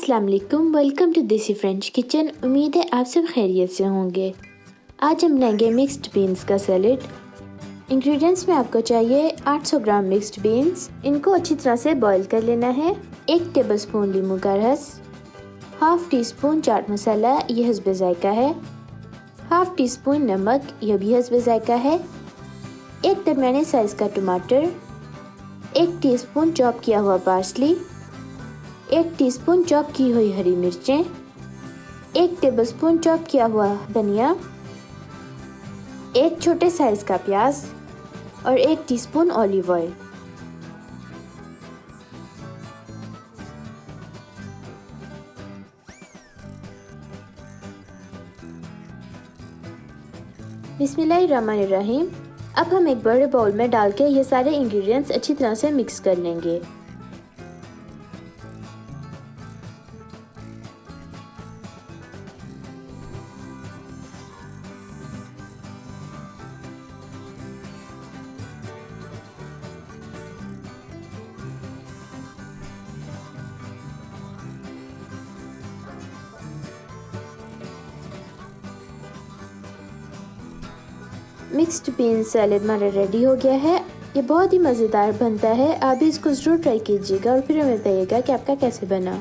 अस्सलाम वालेकुम, welcome to देसी फ्रेंच किचन। उम्मीद है आप सब खैरियत से होंगे। आज हम बनाएंगे मिक्स्ड बीन्स का सैलेड। इंग्रेडिएंट्स में आपको चाहिए 800 ग्राम मिक्स्ड बीन्स। इनको अच्छी तरह से बॉईल कर लेना है। 1 टेबलस्पून लीमू का रस, half tea spoon chaat masala, ये हस्बे जायका है, हाफ टी स्पून नमक, यह भी हस्बे जायका है, 1 दरमियाने साइज़ का टमाटर, 1 टीस्पून चॉप किया हुआ पार्सली, 1 टीस्पून चॉप की हुई हरी मिर्चें, 1 टेबलस्पून चॉप किया हुआ धनिया, 1 छोटे साइज का प्याज और 1 टीस्पून ऑलिव ऑयल। बिस्मिल्लाहिर्रहमानिर्रहीम। अब हम एक बड़े बाउल में डाल के ये सारे इंग्रेडिएंट्स अच्छी तरह से मिक्स कर लेंगे। मिक्स्ड बीन सैलेड हमारा रेडी हो गया है। ये बहुत ही मज़ेदार बनता है। आप भी इसको ज़रूर ट्राई कीजिएगा और फिर हमें बताइएगा कि आपका कैसे बना।